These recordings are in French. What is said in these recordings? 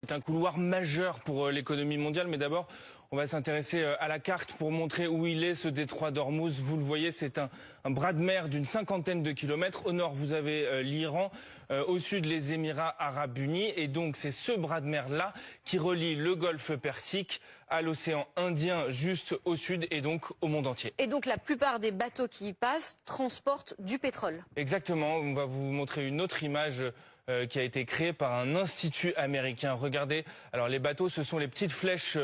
C'est un couloir majeur pour l'économie mondiale, mais d'abord, on va s'intéresser à la carte pour montrer où il est, ce détroit d'Ormuz. Vous le voyez, c'est un bras de mer d'une 50aine de kilomètres. Au nord, vous avez l'Iran, au sud, les Émirats arabes unis. Et donc, c'est ce bras de mer-là qui relie le golfe Persique à l'océan Indien, juste au sud, et donc au monde entier. Et donc, la plupart des bateaux qui y passent transportent du pétrole. Exactement. On va vous montrer une autre image qui a été créée par un institut américain. Regardez, alors les bateaux, ce sont les petites flèches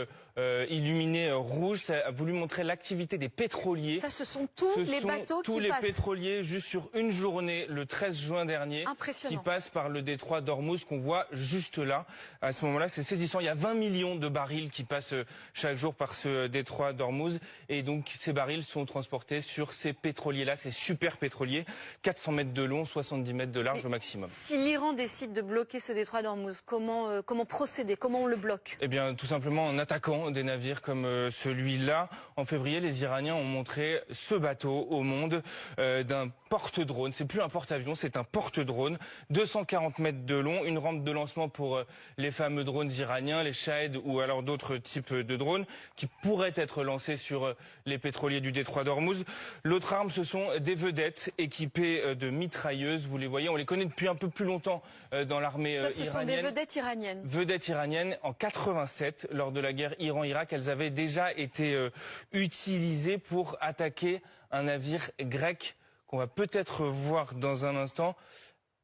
illuminées rouges. Ça a voulu montrer l'activité des pétroliers. Ça, ce sont tous les bateaux tous qui les passent. pétroliers, juste sur une journée, le 13 juin dernier, qui passent par le détroit d'Ormuz qu'on voit juste là. À ce moment-là, c'est saisissant. Il y a 20 millions de barils qui passent chaque jour par ce détroit d'Ormuz. Et donc, ces barils sont transportés sur ces pétroliers-là, ces super pétroliers, 400 mètres de long, 70 mètres de large au maximum. Si l'Iran décide de bloquer ce détroit d'Ormuz, comment procéder? Comment on le bloque? Eh bien, tout simplement en attaquant des navires comme celui-là. En février, les Iraniens ont montré ce bateau au monde d'un porte-drone. C'est plus un porte-avions, c'est un porte-drone. 240 mètres de long, une rampe de lancement pour les fameux drones iraniens, les Shahed ou alors d'autres types de drones qui pourraient être lancés sur les pétroliers du détroit d'Ormuz. L'autre arme, ce sont des vedettes équipées de mitrailleuses. Vous les voyez, on les connaît depuis un peu plus longtemps dans l'armée iranienne. Ça, ce sont des vedettes iraniennes. Vedettes iraniennes. En 87, lors de la guerre Iran-Irak, elles avaient déjà été utilisées pour attaquer un navire grec qu'on va peut-être voir dans un instant.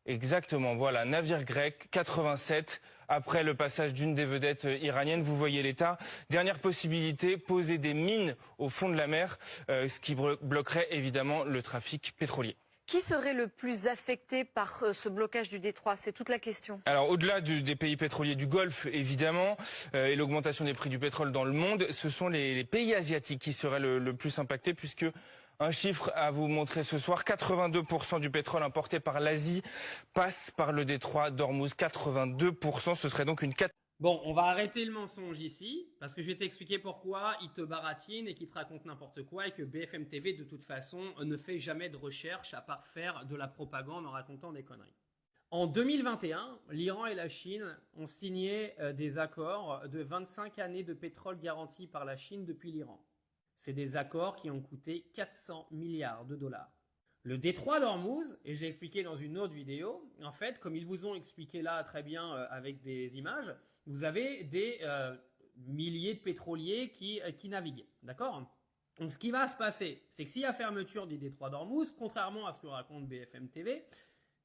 Exactement, voilà, navire grec, 87, après le passage d'une des vedettes iraniennes, vous voyez l'état. Dernière possibilité, poser des mines au fond de la mer, ce qui bloquerait évidemment le trafic pétrolier. Qui serait le plus affecté par ce blocage du détroit? C'est toute la question. Alors, au-delà des pays pétroliers du Golfe, évidemment, et l'augmentation des prix du pétrole dans le monde, ce sont les pays asiatiques qui seraient le plus impactés, puisque un chiffre à vous montrer ce soir, 82% du pétrole importé par l'Asie passe par le détroit d'Ormuz. 82%, ce serait donc une catastrophe. Bon, on va arrêter le mensonge ici, parce que je vais t'expliquer pourquoi il te baratine et qu'il te raconte n'importe quoi et que BFM TV, de toute façon, ne fait jamais de recherche à part faire de la propagande en racontant des conneries. En 2021, l'Iran et la Chine ont signé des accords de 25 années de pétrole garantis par la Chine depuis l'Iran. C'est des accords qui ont coûté 400 milliards de dollars. Le détroit d'Ormuz, et je l'ai expliqué dans une autre vidéo, en fait, comme ils vous ont expliqué là très bien avec des images, vous avez des milliers de pétroliers qui naviguent, d'accord? Donc ce qui va se passer, c'est que s'il y a fermeture du détroit d'Ormuz, contrairement à ce que raconte BFM TV,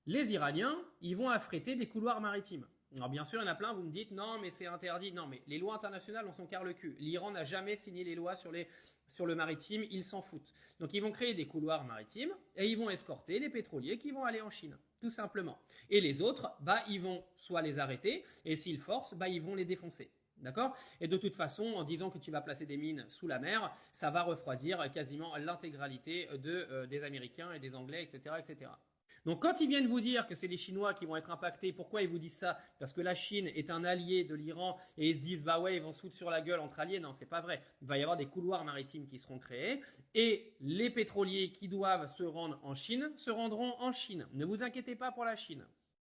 les Iraniens, ils vont affréter des couloirs maritimes. Alors bien sûr, il y en a plein, vous me dites, non mais c'est interdit. Non mais les lois internationales, on s'en carre le cul. L'Iran n'a jamais signé les lois sur le maritime, ils s'en foutent. Donc ils vont créer des couloirs maritimes et ils vont escorter les pétroliers qui vont aller en Chine, tout simplement. Et les autres, ils vont soit les arrêter et s'ils forcent, ils vont les défoncer. D'accord? Et de toute façon, en disant que tu vas placer des mines sous la mer, ça va refroidir quasiment l'intégralité des Américains et des Anglais, etc., etc. Donc quand ils viennent vous dire que c'est les Chinois qui vont être impactés, pourquoi ils vous disent ça? Parce que la Chine est un allié de l'Iran et ils se disent ouais, ils vont se foutre sur la gueule entre alliés. Non, c'est pas vrai. Il va y avoir des couloirs maritimes qui seront créés et les pétroliers qui doivent se rendre en Chine se rendront en Chine. Ne vous inquiétez pas pour la Chine.